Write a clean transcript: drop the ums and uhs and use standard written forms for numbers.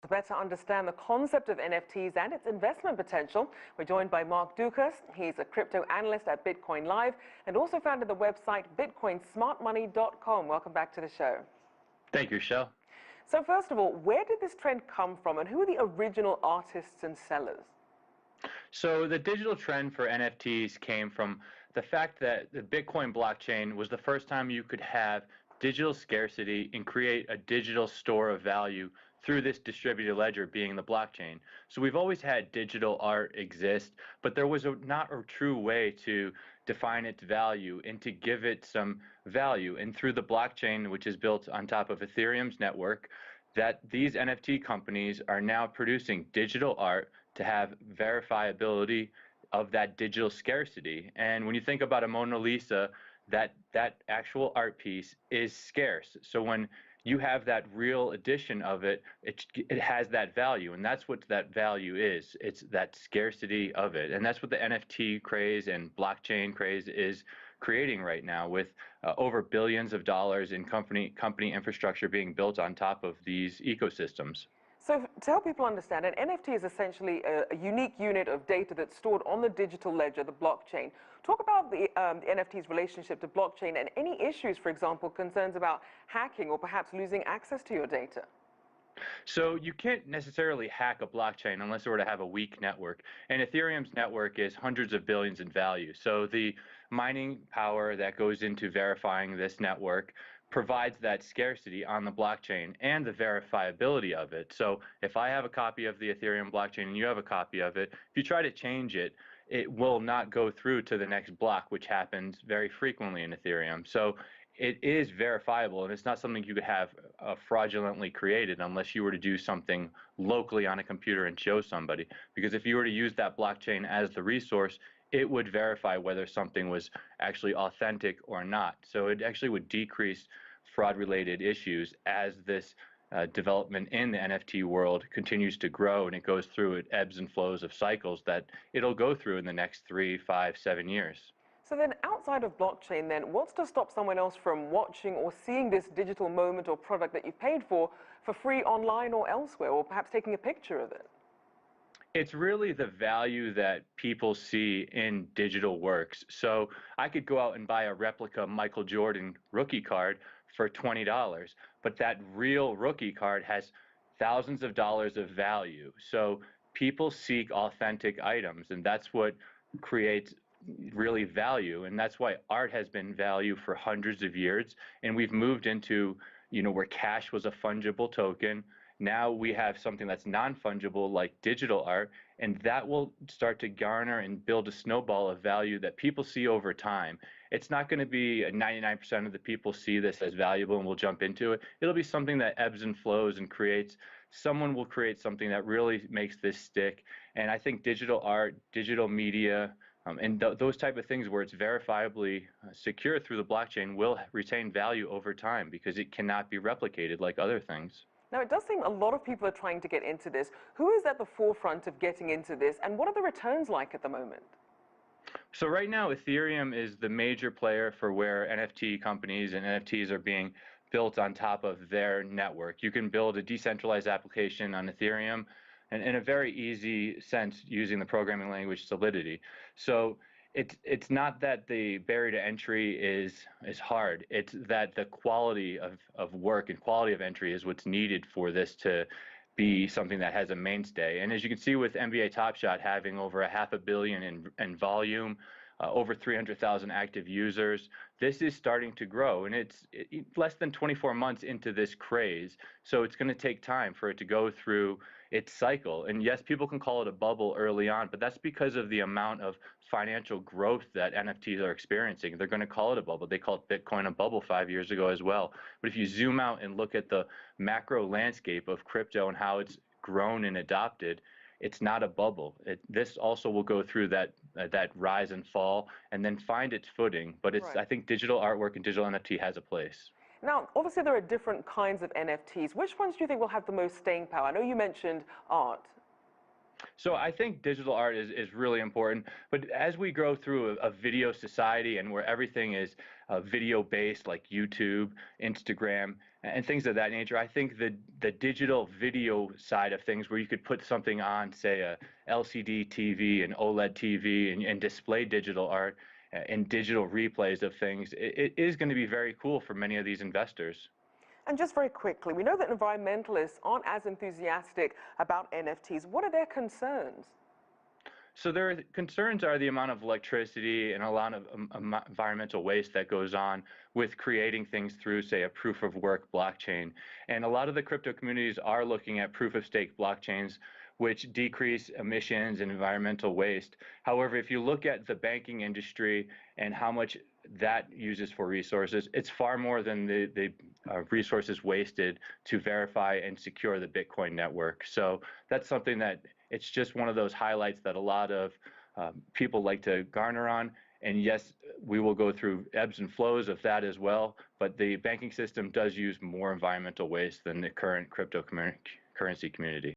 To better understand the concept of NFTs and its investment potential, we're joined by Mark Dukas. He's a crypto analyst at Bitcoin Live and also founded the website bitcoinsmartmoney.com. Welcome back to the show. Thank you, Rachelle. So first of all, where did this trend come from and who are the original artists and sellers? So the digital trend for NFTs came from the fact that the Bitcoin blockchain was the first time you could have digital scarcity and create a digital store of value through this distributed ledger being the blockchain. So we've always had digital art exist, but there was not a true way to define its value and to give it some value. And through the blockchain, which is built on top of Ethereum's network, that these NFT companies are now producing digital art to have verifiability of that digital scarcity. And when you think about a Mona Lisa, that actual art piece is scarce. So when you have that real edition of it, it has that value, and that's what that value is. It's that scarcity of it, and that's what the NFT craze and blockchain craze is creating right now, with over billions of dollars in company infrastructure being built on top of these ecosystems. So to help people understand, an NFT is essentially a unique unit of data that's stored on the digital ledger, the blockchain. Talk about the NFT's relationship to blockchain and any issues, for example, concerns about hacking or perhaps losing access to your data. So you can't necessarily hack a blockchain unless it were to have a weak network. And Ethereum's network is hundreds of billions in value. So the mining power that goes into verifying this network provides that scarcity on the blockchain and the verifiability of it. So if I have a copy of the Ethereum blockchain and you have a copy of it, if you try to change it, it will not go through to the next block, which happens very frequently in Ethereum. So it is verifiable, and it's not something you could have fraudulently created unless you were to do something locally on a computer and show somebody. Because if you were to use that blockchain as the resource, it would verify whether something was actually authentic or not. So it actually would decrease fraud-related issues as this development in the NFT world continues to grow, and it goes through it ebbs and flows of cycles that it'll go through in the next 3, 5, 7 years. So then outside of blockchain then, what's to stop someone else from watching or seeing this digital moment or product that you paid for free online or elsewhere, or perhaps taking a picture of it? It's really the value that people see in digital works. So I could go out and buy a replica Michael Jordan rookie card for $20, but that real rookie card has thousands of dollars of value. So people seek authentic items, and that's what creates really value, and that's why art has been value for hundreds of years. And we've moved into, where cash was a fungible token. Now we have something that's non-fungible like digital art, and that will start to garner and build a snowball of value that people see over time. It's not going to be 99% of the people see this as valuable and will jump into it. It'll be something that ebbs and flows and someone will create something that really makes this stick. And I think digital art, digital media, and those type of things where it's verifiably secure through the blockchain will retain value over time because it cannot be replicated like other things. Now, it does seem a lot of people are trying to get into this. Who is at the forefront of getting into this, and what are the returns like at the moment? So right now, Ethereum is the major player for where NFT companies and NFTs are being built on top of their network. You can build a decentralized application on Ethereum and in a very easy sense using the programming language Solidity. So it's not that the barrier to entry is hard. It's that the quality of work and quality of entry is what's needed for this to be something that has a mainstay. And as you can see with NBA Top Shot having over $500 million in volume, over 300,000 active users, this is starting to grow, and it's less than 24 months into this craze, so it's going to take time for it to go through its cycle. And yes, people can call it a bubble early on, but that's because of the amount of financial growth that NFTs are experiencing. They're going to call it a bubble. They called Bitcoin a bubble 5 years ago as well. But if you zoom out and look at the macro landscape of crypto and how it's grown and adopted, it's not a bubble. This also will go through that rise and fall and then find its footing. But it's, right. I think digital artwork and digital NFT has a place. Now, obviously, there are different kinds of NFTs. Which ones do you think will have the most staying power? I know you mentioned art. So I think digital art is really important, but as we grow through a video society and where everything is video-based like YouTube, Instagram, and things of that nature. I think the digital video side of things, where you could put something on, say, a LCD TV, an OLED TV, and display digital art and digital replays of things, it is going to be very cool for many of these investors. And just very quickly, we know that environmentalists aren't as enthusiastic about NFTs. What are their concerns? So their concerns are the amount of electricity and a lot of environmental waste that goes on with creating things through, say, a proof of work blockchain. And a lot of the crypto communities are looking at proof of stake blockchains, which decrease emissions and environmental waste. However, if you look at the banking industry and how much that uses for resources, it's far more than the resources wasted to verify and secure the Bitcoin network. So that's something that it's just one of those highlights that a lot of people like to garner on. And yes, we will go through ebbs and flows of that as well, but the banking system does use more environmental waste than the current cryptocurrency community.